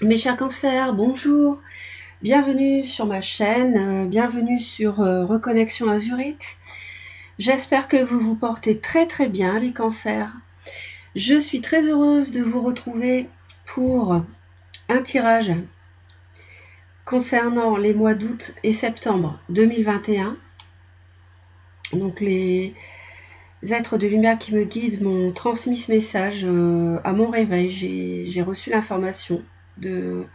Mes chers cancers, bonjour, bienvenue sur ma chaîne, bienvenue sur Reconnexion Azurite. J'espère que vous vous portez très très bien les cancers. Je suis très heureuse de vous retrouver pour un tirage concernant les mois d'août et septembre 2021. Donc les êtres de lumière qui me guident m'ont transmis ce message à mon réveil. J'ai reçu l'information de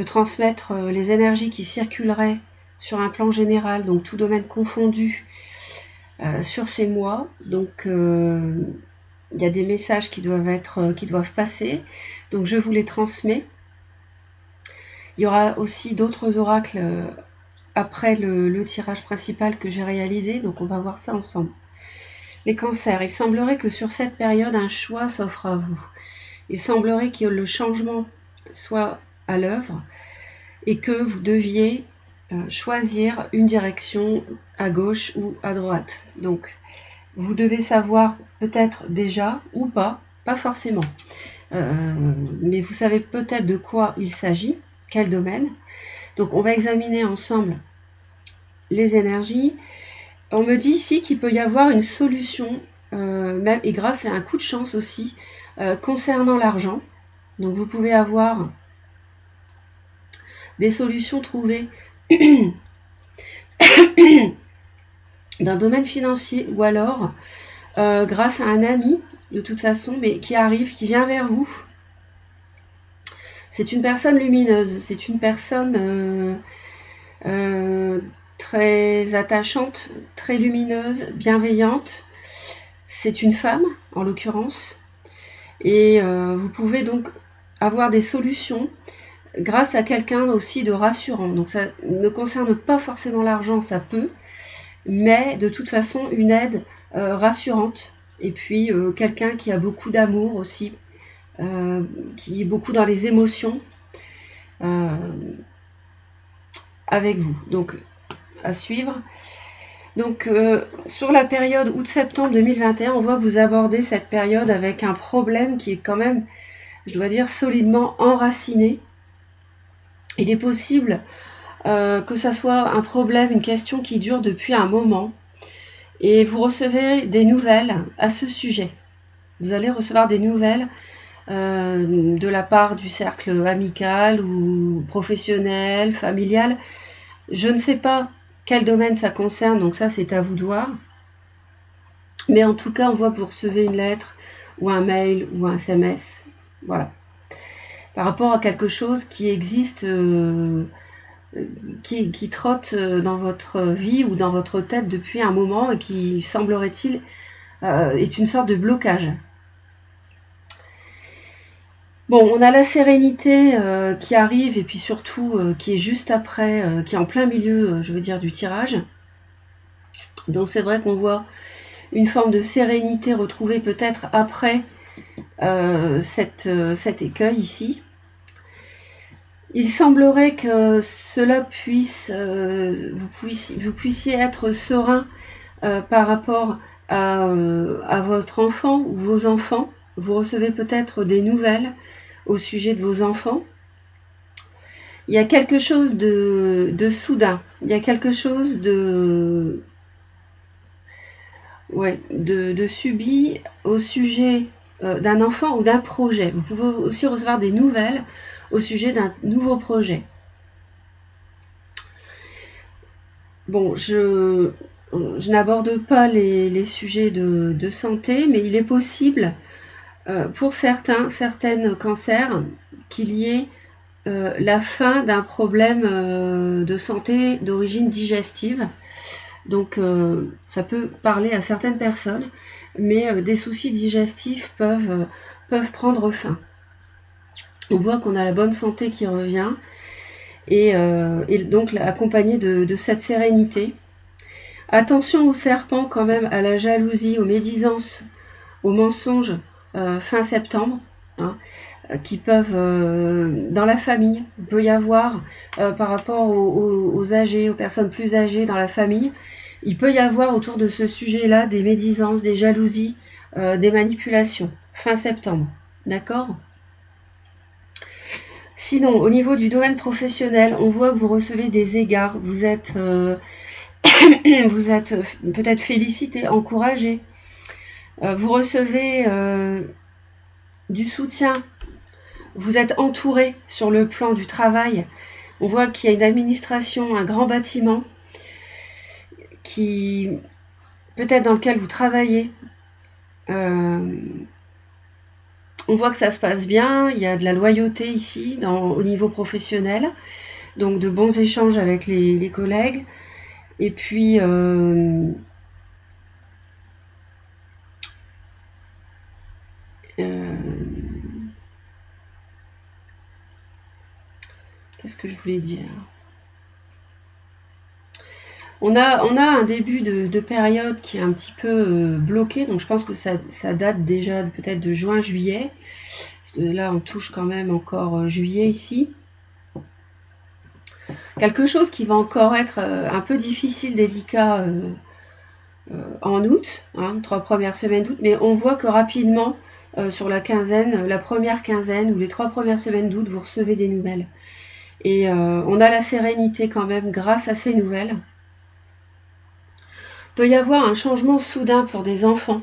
transmettre les énergies qui circuleraient sur un plan général, donc tout domaine confondu, sur ces mois. Donc il y a des messages qui doivent passer, donc je vous les transmets. Il y aura aussi d'autres oracles après le tirage principal que j'ai réalisé, donc on va voir ça ensemble. Les cancers, il semblerait que sur cette période, un choix s'offre à vous. Il semblerait que le changement soit à l'œuvre et que vous deviez choisir une direction à gauche ou à droite. Donc, vous devez savoir peut-être déjà ou pas forcément, mais vous savez peut-être de quoi il s'agit, quel domaine. Donc, on va examiner ensemble les énergies. On me dit ici qu'il peut y avoir une solution, même, et grâce à un coup de chance aussi, concernant l'argent. Donc, vous pouvez avoir des solutions trouvées d'un domaine financier ou alors grâce à un ami de toute façon, mais qui arrive, qui vient vers vous. C'est une personne lumineuse, c'est une personne très attachante, très lumineuse, bienveillante. C'est une femme en l'occurrence, et vous pouvez donc avoir des solutions grâce à quelqu'un aussi de rassurant. Donc ça ne concerne pas forcément l'argent, ça peut, mais de toute façon une aide rassurante, et puis quelqu'un qui a beaucoup d'amour aussi, qui est beaucoup dans les émotions avec vous. Donc à suivre. Donc sur la période août-septembre 2021, on voit que vous abordez cette période avec un problème qui est quand même, je dois dire, solidement enraciné. Il est possible que ça soit un problème, une question qui dure depuis un moment, et vous recevez des nouvelles à ce sujet. Vous allez recevoir des nouvelles de la part du cercle amical ou professionnel, familial. Je ne sais pas quel domaine ça concerne, donc ça c'est à vous de voir. Mais en tout cas, on voit que vous recevez une lettre ou un mail ou un SMS. Voilà. Par rapport à quelque chose qui existe, qui trotte dans votre vie ou dans votre tête depuis un moment et qui, semblerait-il, est une sorte de blocage. Bon, on a la sérénité qui arrive et puis surtout qui est juste après, qui est en plein milieu, je veux dire, du tirage. Donc c'est vrai qu'on voit une forme de sérénité retrouvée peut-être après cet écueil ici. Il semblerait que cela puisse, vous puissiez être serein par rapport à votre enfant ou vos enfants. Vous recevez peut-être des nouvelles au sujet de vos enfants. Il y a quelque chose de soudain, il y a quelque chose de subi au sujet d'un enfant ou d'un projet. Vous pouvez aussi recevoir des nouvelles au sujet d'un nouveau projet. Bon, je n'aborde pas les sujets de santé, mais il est possible pour certaines cancers qu'il y ait la fin d'un problème de santé d'origine digestive. Donc ça peut parler à certaines personnes, mais des soucis digestifs peuvent prendre fin. On voit qu'on a la bonne santé qui revient, et donc accompagné de cette sérénité. Attention aux serpents quand même, à la jalousie, aux médisances, aux mensonges fin septembre, hein, qui peuvent, dans la famille, il peut y avoir par rapport aux âgés, aux personnes plus âgées dans la famille, il peut y avoir autour de ce sujet-là des médisances, des jalousies, des manipulations, fin septembre, d'accord ? Sinon, au niveau du domaine professionnel, on voit que vous recevez des égards, vous êtes peut-être félicité, encouragé, vous recevez du soutien, vous êtes entouré sur le plan du travail. On voit qu'il y a une administration, un grand bâtiment qui peut-être dans lequel vous travaillez. On voit que ça se passe bien, il y a de la loyauté ici au niveau professionnel, donc de bons échanges avec les collègues. Et puis, qu'est-ce que je voulais dire ? On a un début de période qui est un petit peu bloqué, donc je pense que ça date déjà peut-être de juin-juillet. Parce que là, on touche quand même encore juillet ici. Quelque chose qui va encore être un peu difficile, délicat en août, 3 premières semaines d'août, mais on voit que rapidement, sur la quinzaine, la première quinzaine ou les 3 premières semaines d'août, vous recevez des nouvelles. Et on a la sérénité quand même grâce à ces nouvelles. Il peut y avoir un changement soudain pour des enfants,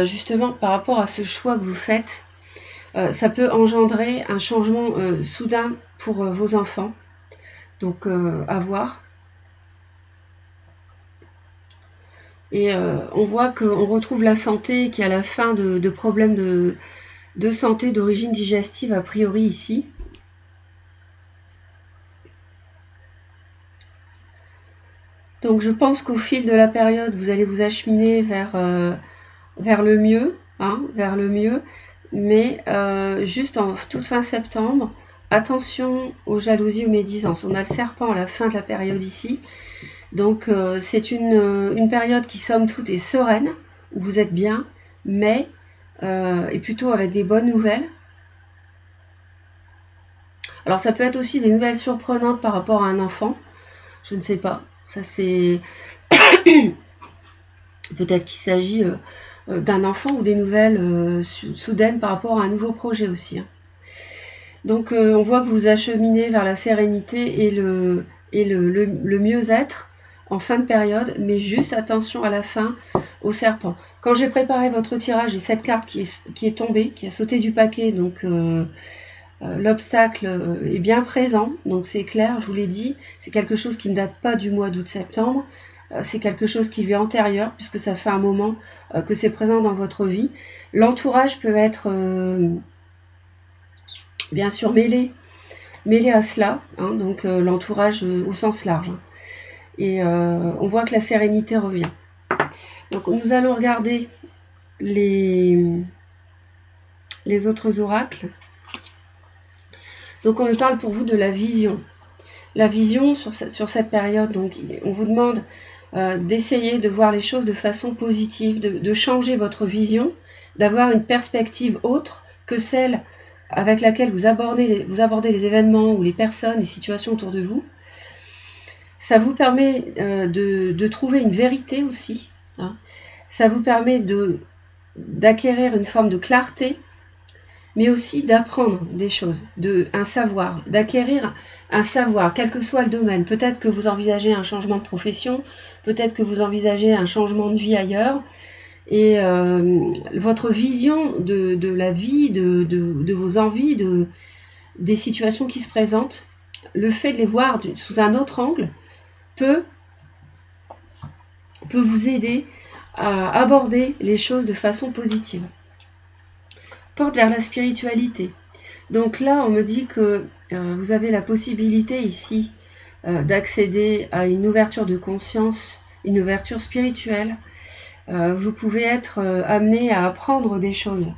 justement par rapport à ce choix que vous faites. Ça peut engendrer un changement soudain pour vos enfants. Donc à voir. Et on voit qu'on retrouve la santé qui est à la fin de problèmes de santé d'origine digestive a priori ici. Donc je pense qu'au fil de la période, vous allez vous acheminer vers le mieux, vers le mieux. Mais juste en toute fin septembre, attention aux jalousies, aux médisances. On a le serpent à la fin de la période ici. Donc c'est une période qui somme toute est sereine, où vous êtes bien, mais et plutôt avec des bonnes nouvelles. Alors ça peut être aussi des nouvelles surprenantes par rapport à un enfant, je ne sais pas. Ça c'est peut-être qu'il s'agit d'un enfant ou des nouvelles soudaines par rapport à un nouveau projet aussi. Donc on voit que vous acheminez vers la sérénité et le mieux-être en fin de période, mais juste attention à la fin au serpent. Quand j'ai préparé votre tirage, j'ai cette carte qui est tombée, qui a sauté du paquet, donc l'obstacle est bien présent, donc c'est clair, je vous l'ai dit, c'est quelque chose qui ne date pas du mois d'août-septembre, c'est quelque chose qui lui est antérieur, puisque ça fait un moment que c'est présent dans votre vie. L'entourage peut être bien sûr mêlé à cela, donc l'entourage au sens large. Et on voit que la sérénité revient. Donc nous allons regarder les autres oracles. Donc on me parle pour vous de la vision. La vision sur cette période, donc on vous demande d'essayer de voir les choses de façon positive, de changer votre vision, d'avoir une perspective autre que celle avec laquelle vous abordez les événements ou les personnes, les situations autour de vous. Ça vous permet de trouver une vérité aussi. Ça vous permet d'acquérir une forme de clarté, mais aussi d'apprendre des choses, un savoir, d'acquérir un savoir, quel que soit le domaine. Peut-être que vous envisagez un changement de profession, peut-être que vous envisagez un changement de vie ailleurs, et votre vision de la vie, de vos envies, des situations qui se présentent, le fait de les voir sous un autre angle peut vous aider à aborder les choses de façon positive. Porte vers la spiritualité. Donc là, on me dit que vous avez la possibilité ici d'accéder à une ouverture de conscience, une ouverture spirituelle. Vous pouvez être amené à apprendre des choses,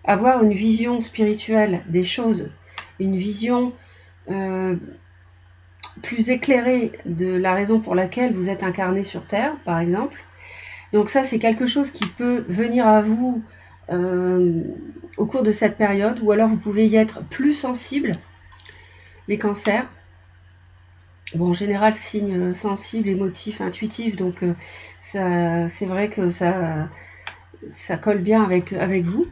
avoir une vision spirituelle des choses, une vision plus éclairée de la raison pour laquelle vous êtes incarné sur Terre, par exemple. Donc ça, c'est quelque chose qui peut venir à vous au cours de cette période, ou alors vous pouvez y être plus sensible, les cancers. Bon, en général, signe sensible, émotif, intuitif, donc c'est vrai que ça colle bien avec vous.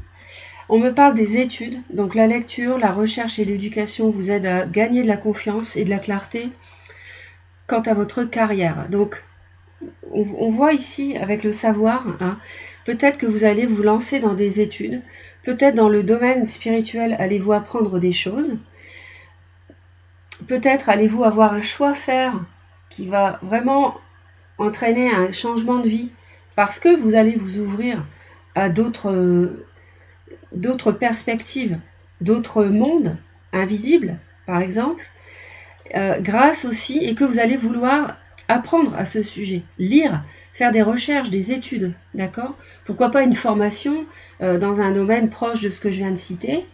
On me parle des études, donc la lecture, la recherche et l'éducation vous aident à gagner de la confiance et de la clarté quant à votre carrière. Donc, on voit ici avec le savoir, hein, peut-être que vous allez vous lancer dans des études, peut-être dans le domaine spirituel, allez-vous apprendre des choses, peut-être allez-vous avoir un choix à faire qui va vraiment entraîner un changement de vie, parce que vous allez vous ouvrir à d'autres perspectives, d'autres mondes invisibles, par exemple, grâce aussi, et que vous allez vouloir apprendre à ce sujet, lire, faire des recherches, des études, d'accord? Pourquoi pas une formation dans un domaine proche de ce que je viens de citer,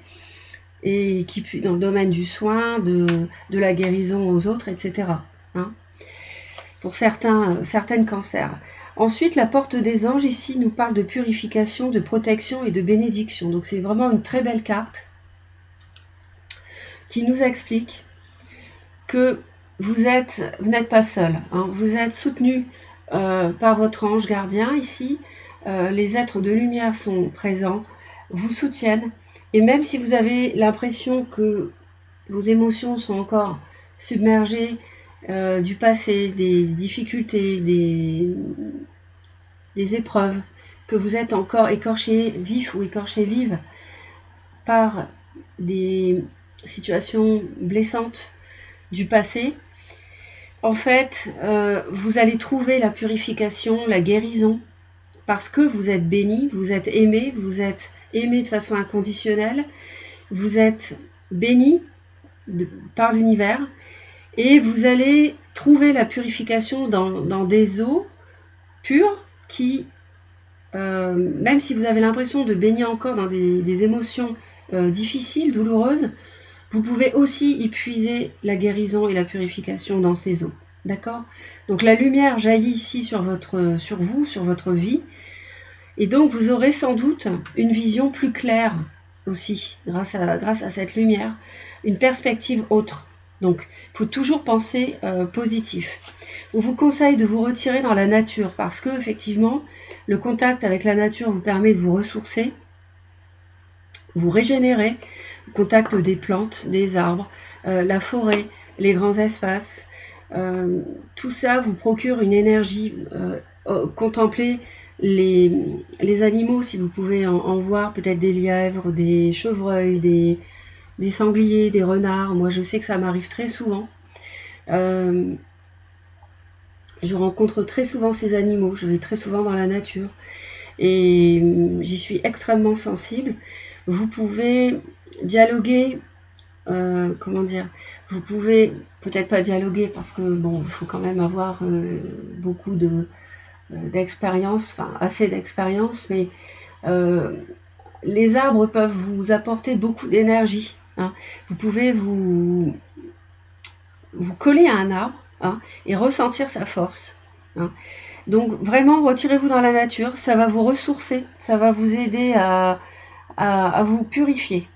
et qui dans le domaine du soin, de la guérison aux autres, etc. Hein, pour certaines cancers. Ensuite, la porte des anges, ici, nous parle de purification, de protection et de bénédiction. Donc, c'est vraiment une très belle carte qui nous explique que vous n'êtes pas seul. Hein, vous êtes soutenu par votre ange gardien, ici. Les êtres de lumière sont présents, vous soutiennent. Et même si vous avez l'impression que vos émotions sont encore submergées du passé, des difficultés, des épreuves, que vous êtes encore écorché vif ou écorché vive par des situations blessantes du passé, en fait, vous allez trouver la purification, la guérison, parce que vous êtes béni, vous êtes aimé de façon inconditionnelle, vous êtes béni par l'univers, et vous allez trouver la purification dans des eaux pures qui, même si vous avez l'impression de baigner encore dans des émotions difficiles, douloureuses, vous pouvez aussi y puiser la guérison et la purification dans ces eaux. D'accord? Donc la lumière jaillit ici sur vous, sur votre vie, et donc vous aurez sans doute une vision plus claire aussi, grâce à cette lumière, une perspective autre. Donc, il faut toujours penser positif. On vous conseille de vous retirer dans la nature parce que, effectivement, le contact avec la nature vous permet de vous ressourcer, vous régénérer. Le contact des plantes, des arbres, la forêt, les grands espaces, tout ça vous procure une énergie. Contemplez les animaux, si vous pouvez en voir, peut-être des lièvres, des chevreuils, des sangliers, des renards. Moi, je sais que ça m'arrive très souvent. Je rencontre très souvent ces animaux. Je vais très souvent dans la nature et j'y suis extrêmement sensible. Vous pouvez dialoguer, vous pouvez peut-être pas dialoguer parce que bon, il faut quand même avoir beaucoup d'expérience, enfin assez d'expérience, mais les arbres peuvent vous apporter beaucoup d'énergie. Hein. Vous pouvez vous coller à un arbre, hein, et ressentir sa force. Hein. Donc vraiment, retirez-vous dans la nature, ça va vous ressourcer, ça va vous aider à vous purifier.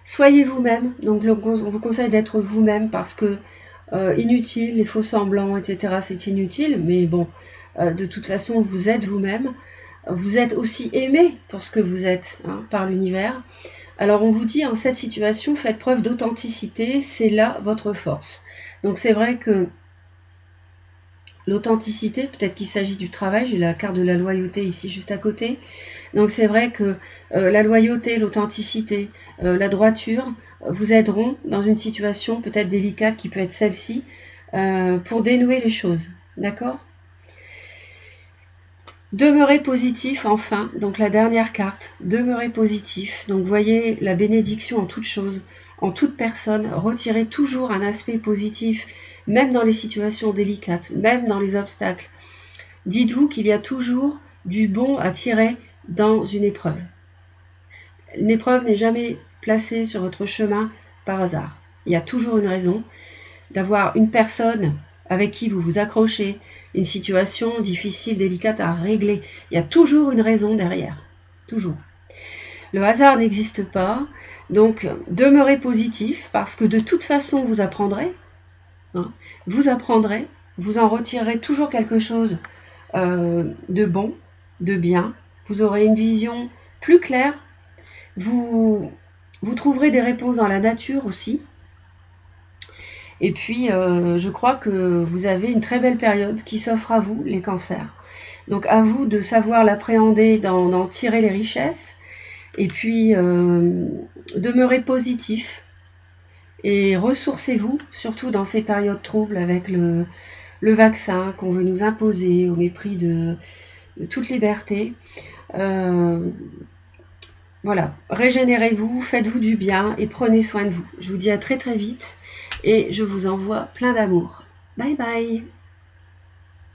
Soyez vous-même, donc on vous conseille d'être vous-même parce que inutile, les faux semblants, etc., c'est inutile, mais bon, de toute façon, vous êtes vous-même. Vous êtes aussi aimé pour ce que vous êtes, hein, par l'univers. Alors on vous dit, en cette situation, faites preuve d'authenticité, c'est là votre force. Donc c'est vrai que l'authenticité, peut-être qu'il s'agit du travail, j'ai la carte de la loyauté ici juste à côté. Donc c'est vrai que la loyauté, l'authenticité, la droiture vous aideront dans une situation peut-être délicate qui peut être celle-ci pour dénouer les choses. D'accord ? Demeurez positif, enfin, donc la dernière carte, demeurez positif. Donc voyez la bénédiction en toute chose, en toute personne. Retirez toujours un aspect positif, même dans les situations délicates, même dans les obstacles. Dites-vous qu'il y a toujours du bon à tirer dans une épreuve. Une épreuve n'est jamais placée sur votre chemin par hasard. Il y a toujours une raison d'avoir une personne avec qui vous vous accrochez, une situation difficile, délicate à régler. Il y a toujours une raison derrière. Toujours. Le hasard n'existe pas. Donc, demeurez positif parce que de toute façon, vous apprendrez. Hein, vous apprendrez. Vous en retirerez toujours quelque chose de bon, de bien. Vous aurez une vision plus claire Vous, vous trouverez des réponses dans la nature aussi. Et puis, je crois que vous avez une très belle période qui s'offre à vous, les cancers. Donc à vous de savoir l'appréhender, d'en tirer les richesses, et puis demeurez positif et ressourcez-vous, surtout dans ces périodes troubles avec le vaccin qu'on veut nous imposer au mépris de toute liberté. Voilà, régénérez-vous, faites-vous du bien et prenez soin de vous. Je vous dis à très très vite et je vous envoie plein d'amour. Bye bye.